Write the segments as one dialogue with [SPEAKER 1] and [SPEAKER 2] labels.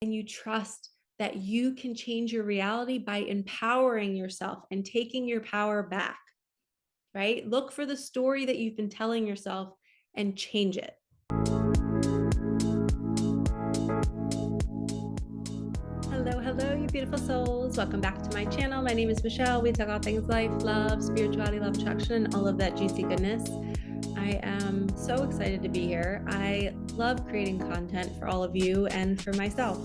[SPEAKER 1] and you trust that you can change your reality by empowering yourself and taking your power back, right? Look for the story that you've been telling yourself and change it. Hello, you beautiful souls. Welcome back to my channel. My name is Michelle. We talk all things life, love, spirituality, love attraction, and all of that juicy goodness. I am so excited to be here. I love creating content for all of you and for myself.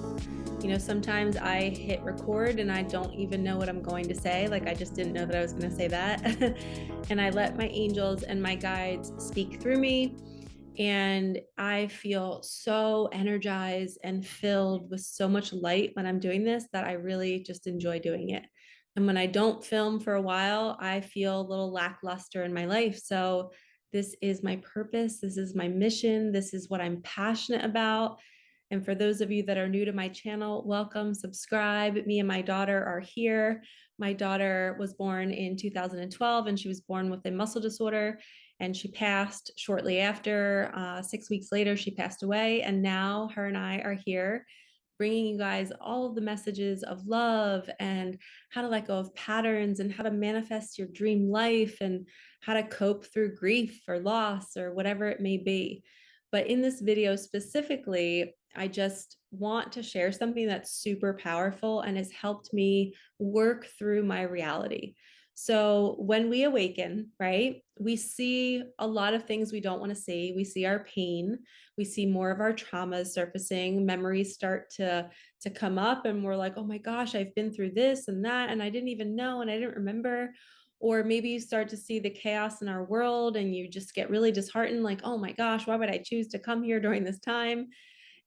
[SPEAKER 1] You know, sometimes I hit record and I don't even know what I'm going to say. Like, I just didn't know that I was going to say that. And I let my angels and my guides speak through me. And I feel so energized and filled with so much light when I'm doing this that I really just enjoy doing it. And when I don't film for a while, I feel a little lackluster in my life. So this is my purpose. This is my mission. This is what I'm passionate about. And for those of you that are new to my channel, welcome, subscribe. Me and my daughter are here. My daughter was born in 2012 and she was born with a muscle disorder and she passed shortly after. 6 weeks later, she passed away. And now her and I are here bringing you guys all of the messages of love and how to let go of patterns and how to manifest your dream life and how to cope through grief or loss or whatever it may be. But in this video specifically, I just want to share something that's super powerful and has helped me work through my reality. So when we awaken, right, we see a lot of things we don't want to see. We see our pain. We see more of our traumas surfacing. Memories start to come up and we're like, oh my gosh, I've been through this and that, and I didn't even know and I didn't remember. Or maybe you start to see the chaos in our world and you just get really disheartened, like, oh my gosh, why would I choose to come here during this time?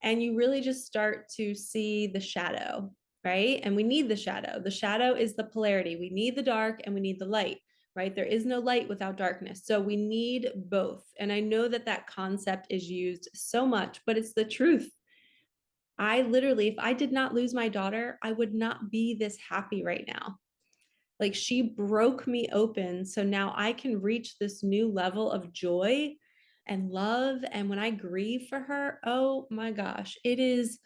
[SPEAKER 1] And you really just start to see the shadow, right? And we need the shadow. The shadow is the polarity. We need the dark and we need the light, right? There is no light without darkness. So we need both. And I know that that concept is used so much, but it's the truth. I literally, if I did not lose my daughter, I would not be this happy right now. Like, she broke me open. So now I can reach this new level of joy and love. And when I grieve for her, oh my gosh, it is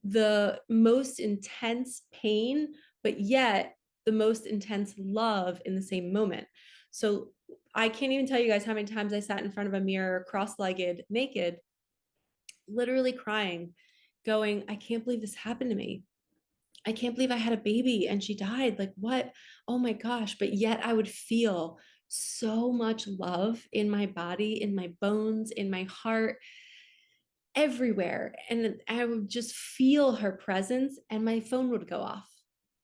[SPEAKER 1] the most intense pain, but yet the most intense love in the same moment. So I can't even tell you guys how many times I sat in front of a mirror, cross-legged, naked, literally crying, going, I can't believe this happened to me. I can't believe I had a baby and she died. Like, what? Oh my gosh. But yet I would feel so much love in my body, in my bones, in my heart, everywhere. And I would just feel her presence and my phone would go off.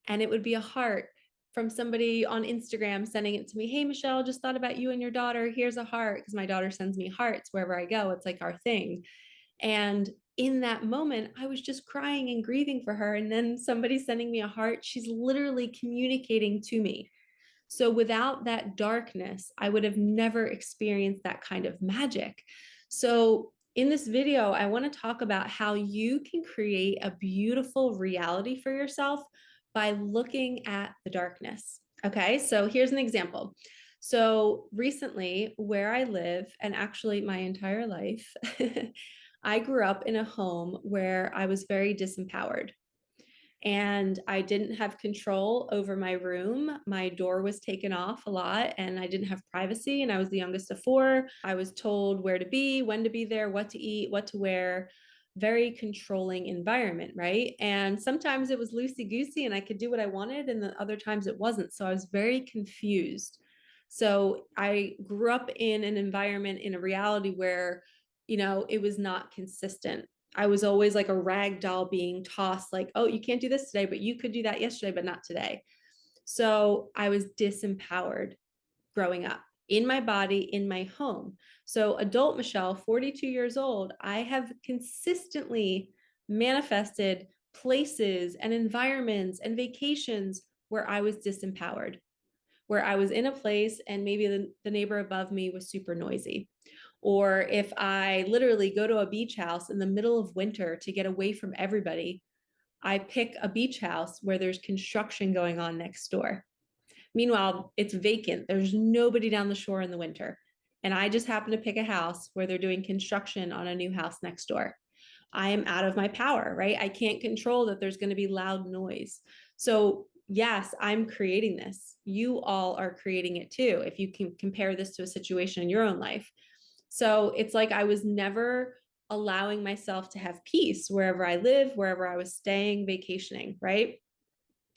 [SPEAKER 1] And it would be a heart from somebody on Instagram sending it to me. Hey, Michelle, just thought about you and your daughter. Here's a heart. Because my daughter sends me hearts wherever I go. It's like our thing. And in that moment, I was just crying and grieving for her. And then somebody sending me a heart, she's literally communicating to me. So without that darkness, I would have never experienced that kind of magic. So in this video, I want to talk about how you can create a beautiful reality for yourself by looking at the darkness. Okay, so here's an example. So recently, where I live, and actually my entire life, I grew up in a home where I was very disempowered and I didn't have control over my room. My door was taken off a lot and I didn't have privacy. And I was the youngest of four. I was told where to be, when to be there, what to eat, what to wear. Very controlling environment, right? And sometimes it was loosey goosey and I could do what I wanted, and the other times it wasn't. So I was very confused. So I grew up in an environment, in a reality where, you know, it was not consistent. I was always like a rag doll being tossed, like, oh, you can't do this today, but you could do that yesterday, but not today. So I was disempowered growing up in my body, in my home. So adult Michelle, 42 years old, I have consistently manifested places and environments and vacations where I was disempowered, where I was in a place and maybe the neighbor above me was super noisy. Or if I literally go to a beach house in the middle of winter to get away from everybody, I pick a beach house where there's construction going on next door. Meanwhile, it's vacant. There's nobody down the shore in the winter. And I just happen to pick a house where they're doing construction on a new house next door. I am out of my power, right? I can't control that there's going to be loud noise. So, yes, I'm creating this. You all are creating it too, if you can compare this to a situation in your own life. So, it's like I was never allowing myself to have peace wherever I live, wherever I was staying, vacationing, right?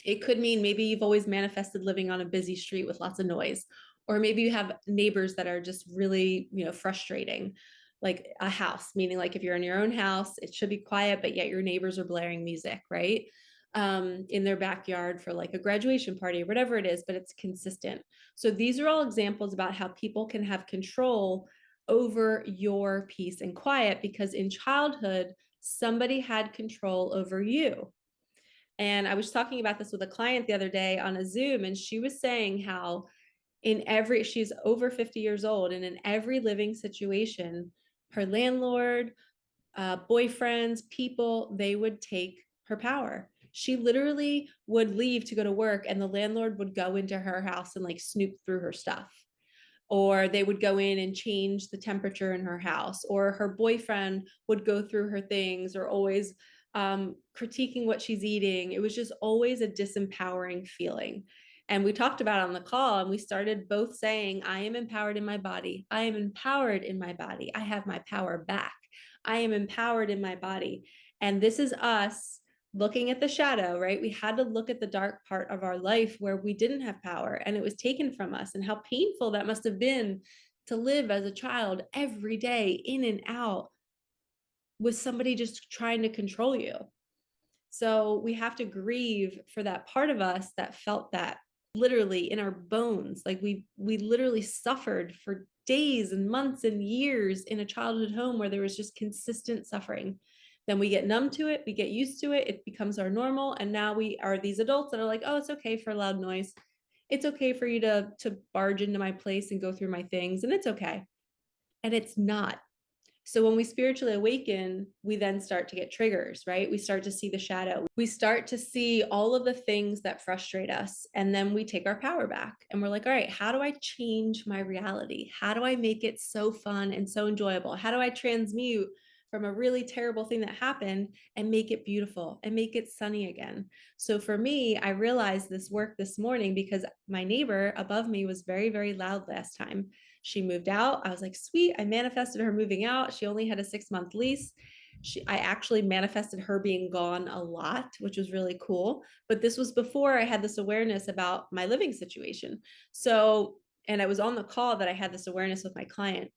[SPEAKER 1] It could mean maybe you've always manifested living on a busy street with lots of noise, or maybe you have neighbors that are just really, frustrating, like a house, meaning like if you're in your own house, it should be quiet, but yet your neighbors are blaring music, right? In their backyard for like a graduation party or whatever it is, but it's consistent. So these are all examples about how people can have control over your peace and quiet because in childhood, somebody had control over you. And I was talking about this with a client the other day on a Zoom, and she was saying how she's over 50 years old, and in every living situation, her landlord, boyfriends, people, they would take her power. She literally would leave to go to work, and the landlord would go into her house and like snoop through her stuff, or they would go in and change the temperature in her house, or her boyfriend would go through her things, or always critiquing what she's eating. It was just always a disempowering feeling. And we talked about it on the call, and we started both saying, I am empowered in my body. I am empowered in my body. I have my power back. I am empowered in my body. And this is us looking at the shadow, right? We had to look at the dark part of our life where we didn't have power and it was taken from us, and how painful that must have been to live as a child every day in and out with somebody just trying to control you. So we have to grieve for that part of us that felt that literally in our bones. Like we literally suffered for days and months and years in a childhood home where there was just consistent suffering. Then we get numb to it, we get used to it, it becomes our normal. And now we are these adults that are like, oh, it's okay for loud noise. It's okay for you to barge into my place and go through my things, and it's okay. And it's not. So when we spiritually awaken, we then start to get triggers, right? We start to see the shadow. We start to see all of the things that frustrate us. And then we take our power back and we're like, all right, how do I change my reality? How do I make it so fun and so enjoyable? How do I transmute from a really terrible thing that happened and make it beautiful and make it sunny again? So for me, I realized this work this morning because my neighbor above me was very, very loud last time. She moved out. I was like, sweet. I manifested her moving out. She only had a 6-month lease. I actually manifested her being gone a lot, which was really cool. But this was before I had this awareness about my living situation. So, and I was on the call that I had this awareness with my client.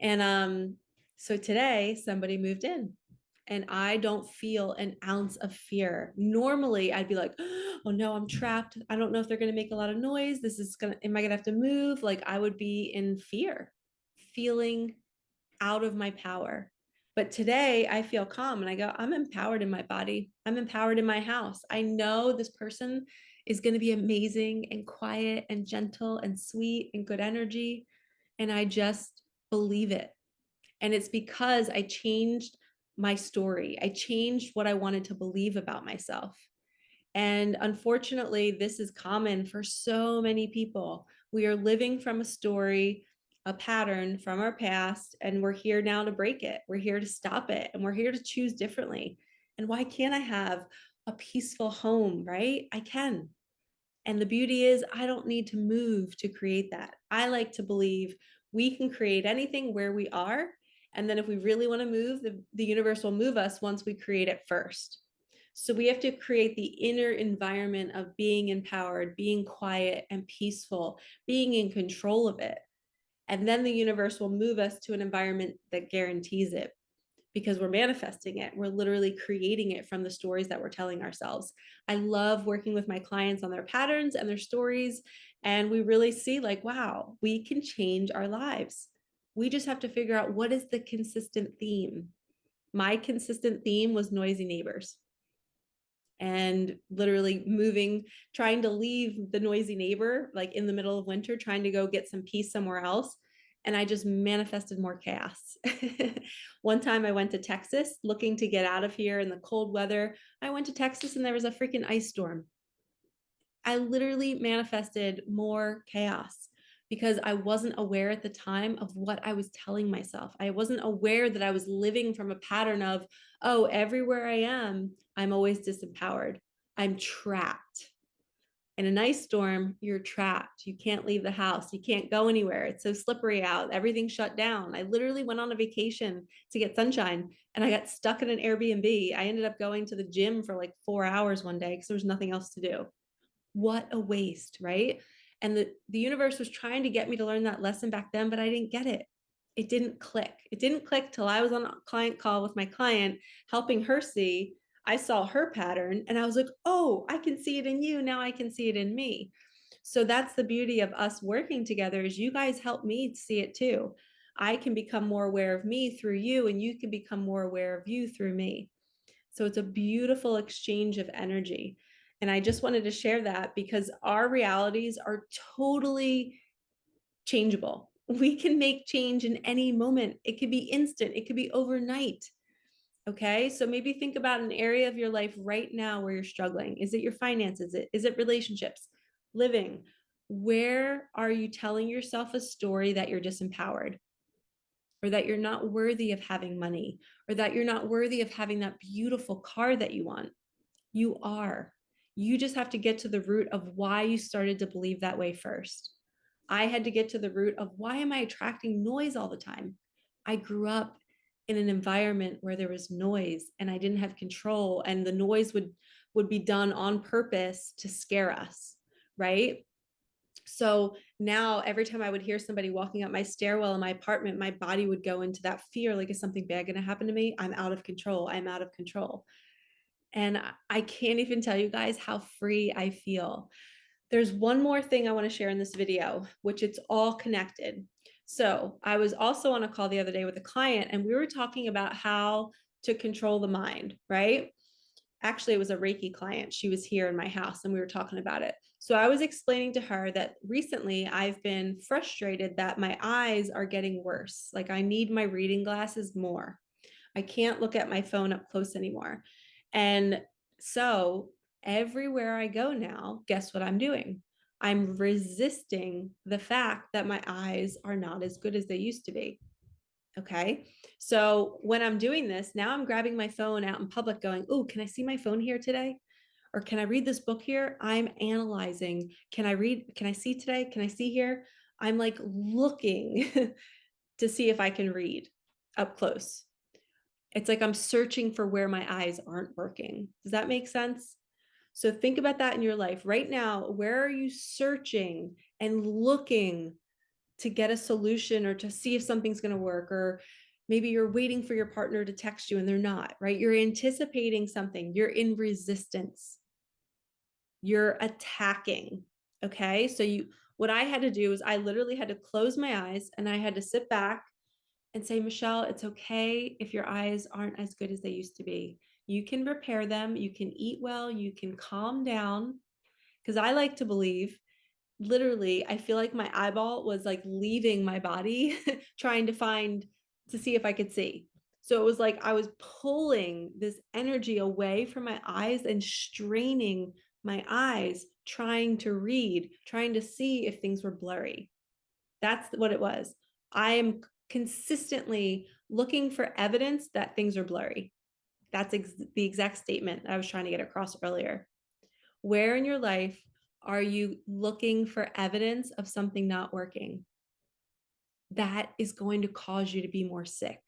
[SPEAKER 1] And so today somebody moved in and I don't feel an ounce of fear. Normally I'd be like, oh no, I'm trapped. I don't know if they're going to make a lot of noise. Am I going to have to move? Like I would be in fear, feeling out of my power. But today I feel calm and I go, I'm empowered in my body. I'm empowered in my house. I know this person is going to be amazing and quiet and gentle and sweet and good energy. And I just believe it. And it's because I changed my story. I changed what I wanted to believe about myself. And unfortunately, this is common for so many people. We are living from a story, a pattern from our past, and we're here now to break it. We're here to stop it, and we're here to choose differently. And why can't I have a peaceful home, right? I can. And the beauty is, I don't need to move to create that. I like to believe we can create anything where we are. And then if we really want to move, the universe will move us once we create it first. So we have to create the inner environment of being empowered, being quiet and peaceful, being in control of it. And then the universe will move us to an environment that guarantees it because we're manifesting it. We're literally creating it from the stories that we're telling ourselves. I love working with my clients on their patterns and their stories. And we really see like, wow, we can change our lives. We just have to figure out what is the consistent theme. My consistent theme was noisy neighbors and literally moving, trying to leave the noisy neighbor, like in the middle of winter, trying to go get some peace somewhere else. And I just manifested more chaos. One time I went to Texas looking to get out of here in the cold weather. I went to Texas and there was a freaking ice storm. I literally manifested more chaos because I wasn't aware at the time of what I was telling myself. I wasn't aware that I was living from a pattern of, oh, everywhere I am, I'm always disempowered. I'm trapped. In a nice storm, you're trapped. You can't leave the house. You can't go anywhere. It's so slippery out. Everything's shut down. I literally went on a vacation to get sunshine and I got stuck in an Airbnb. I ended up going to the gym for like 4 hours one day because there was nothing else to do. What a waste, right? And the universe was trying to get me to learn that lesson back then, but I didn't get it. It didn't click. It didn't click till I was on a client call with my client, helping her see. I saw her pattern and I was like, oh, I can see it in you. Now I can see it in me. So that's the beauty of us working together, is you guys help me see it too. I can become more aware of me through you, and you can become more aware of you through me. So it's a beautiful exchange of energy. And I just wanted to share that because our realities are totally changeable. We can make change in any moment. It could be instant, it could be overnight. Okay. So maybe think about an area of your life right now where you're struggling. Is it your finances? Is it relationships? Living? Where are you telling yourself a story that you're disempowered, or that you're not worthy of having money, or that you're not worthy of having that beautiful car that you want? You are. You just have to get to the root of why you started to believe that way first. I had to get to the root of, why am I attracting noise all the time? I grew up in an environment where there was noise and I didn't have control, and the noise would be done on purpose to scare us, right? So now every time I would hear somebody walking up my stairwell in my apartment, my body would go into that fear, like, is something bad going to happen to me? I'm out of control. I'm out of control. And I can't even tell you guys how free I feel. There's one more thing I want to share in this video, which it's all connected. So I was also on a call the other day with a client, and we were talking about how to control the mind, right? Actually, it was a Reiki client. She was here in my house and we were talking about it. So I was explaining to her that recently I've been frustrated that my eyes are getting worse. Like, I need my reading glasses more. I can't look at my phone up close anymore. And so everywhere I go now, guess what I'm doing? I'm resisting the fact that my eyes are not as good as they used to be. Okay. So when I'm doing this, now I'm grabbing my phone out in public going, oh, can I see my phone here today? Or can I read this book here? I'm analyzing. Can I read? Can I see today? Can I see here? I'm like looking to see if I can read up close. It's like I'm searching for where my eyes aren't working. Does that make sense? So think about that in your life right now. Where are you searching and looking to get a solution, or to see if something's going to work? Or maybe you're waiting for your partner to text you and they're not, right? You're anticipating something. You're in resistance. You're attacking. Okay. So what I had to do is I literally had to close my eyes and I had to sit back and say, Michelle, it's okay if your eyes aren't as good as they used to be. You can repair them. You can eat well. You can calm down. Because I like to believe, literally, I feel like my eyeball was like leaving my body, trying to see if I could see. So it was like I was pulling this energy away from my eyes and straining my eyes, trying to read, trying to see if things were blurry. That's what it was. I am consistently looking for evidence that things are blurry. That's the exact statement I was trying to get across earlier. Where in your life are you looking for evidence of something not working? That is going to cause you to be more sick.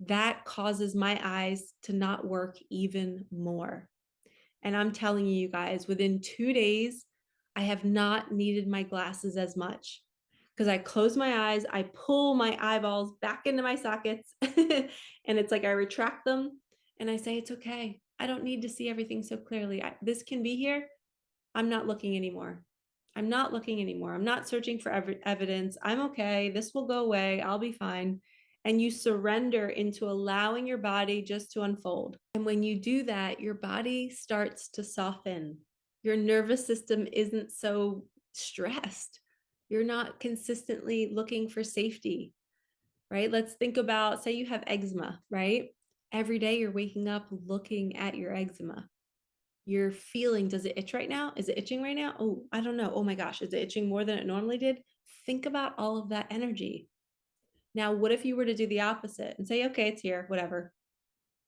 [SPEAKER 1] That causes my eyes to not work even more. And I'm telling you guys, within 2 days, I have not needed my glasses as much, because I close my eyes, I pull my eyeballs back into my sockets, and it's like I retract them and I say, it's okay. I don't need to see everything so clearly. This can be here. I'm not looking anymore. I'm not looking anymore. I'm not searching for evidence. I'm okay. This will go away. I'll be fine. And you surrender into allowing your body just to unfold. And when you do that, your body starts to soften. Your nervous system isn't so stressed. You're not consistently looking for safety, right? Let's think about, say you have eczema, right? Every day you're waking up looking at your eczema. You're feeling, does it itch right now? Is it itching right now? Oh, I don't know. Oh my gosh, is it itching more than it normally did? Think about all of that energy. Now, what if you were to do the opposite and say, okay, it's here, whatever,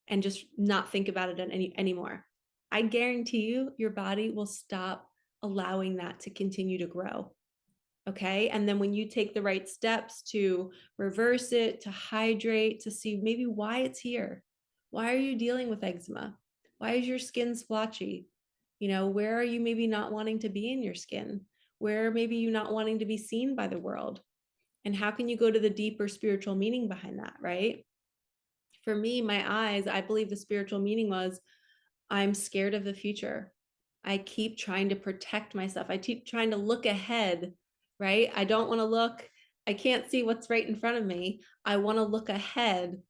[SPEAKER 1] and just not think about it anymore? I guarantee you, your body will stop allowing that to continue to grow. Okay. And then when you take the right steps to reverse it, to hydrate, to see maybe why it's here. Why are you dealing with eczema? Why is your skin splotchy? Where are you maybe not wanting to be in your skin? Where maybe you not wanting to be seen by the world? And how can you go to the deeper spiritual meaning behind that, right? For me, my eyes, I believe the spiritual meaning was I'm scared of the future. I keep trying to protect myself. I keep trying to look ahead, right? I don't want to look, I can't see what's right in front of me. I want to look ahead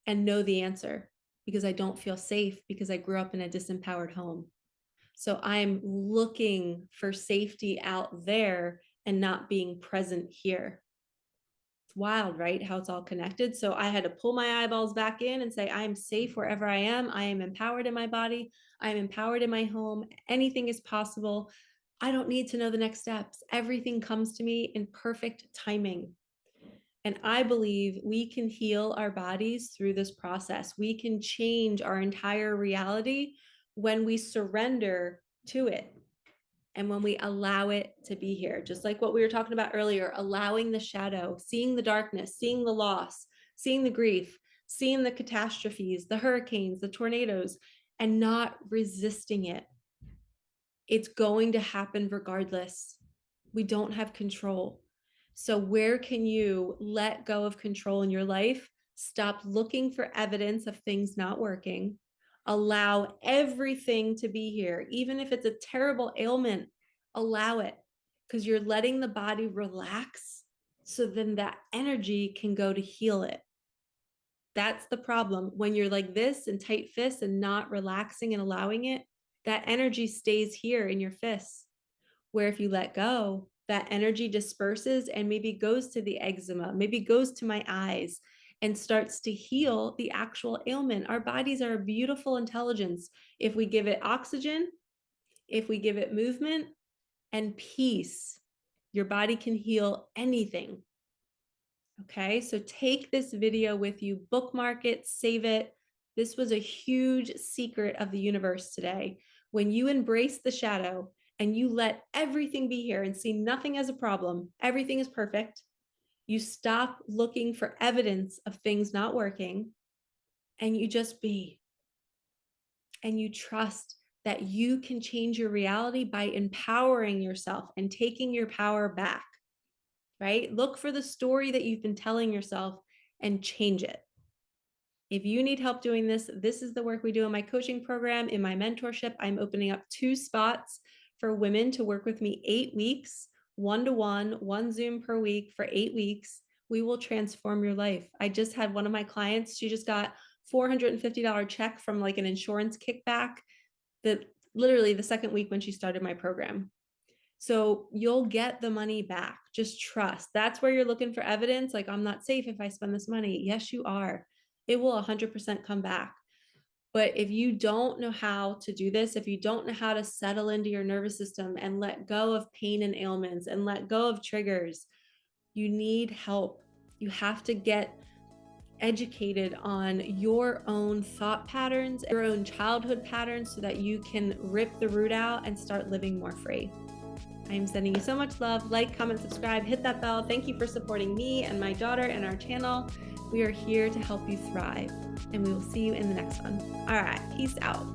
[SPEAKER 1] and know the answer because I don't feel safe because I grew up in a disempowered home. So I'm looking for safety out there and not being present here. It's wild, right? How it's all connected. So I had to pull my eyeballs back in and say, I am safe wherever I am. I am empowered in my body. I am empowered in my home. Anything is possible. I don't need to know the next steps. Everything comes to me in perfect timing. And I believe we can heal our bodies through this process. We can change our entire reality when we surrender to it and when we allow it to be here. Just like what we were talking about earlier, allowing the shadow, seeing the darkness, seeing the loss, seeing the grief, seeing the catastrophes, the hurricanes, the tornadoes, and not resisting it. It's going to happen regardless. We don't have control. So where can you let go of control in your life? Stop looking for evidence of things not working. Allow everything to be here, even if it's a terrible ailment, allow it, because you're letting the body relax so then that energy can go to heal it. That's the problem. When you're like this and tight fists and not relaxing and allowing it, that energy stays here in your fists. Where if you let go, that energy disperses and maybe goes to the eczema, maybe goes to my eyes and starts to heal the actual ailment. Our bodies are a beautiful intelligence. If we give it oxygen, if we give it movement and peace, your body can heal anything. Okay, so take this video with you, bookmark it, save it. This was a huge secret of the universe today. When you embrace the shadow and you let everything be here and see nothing as a problem, everything is perfect. You stop looking for evidence of things not working and you just be. And you trust that you can change your reality by empowering yourself and taking your power back. Right? Look for the story that you've been telling yourself and change it. If you need help doing this, this is the work we do in my coaching program. In my mentorship, I'm opening up 2 spots for women to work with me 8 weeks, 1-to-1, 1 Zoom per week for 8 weeks. We will transform your life. I just had one of my clients, she just got $450 check from like an insurance kickback that literally the second week when she started my program. So you'll get the money back. Just trust. That's where you're looking for evidence. Like, I'm not safe if I spend this money. Yes, you are. It will 100% come back. But if you don't know how to do this, if you don't know how to settle into your nervous system and let go of pain and ailments and let go of triggers, you need help. You have to get educated on your own thought patterns, your own childhood patterns, so that you can rip the root out and start living more free. I am sending you so much love. Like, comment, subscribe, hit that bell. Thank you for supporting me and my daughter and our channel. We are here to help you thrive, and we will see you in the next one. All right, peace out.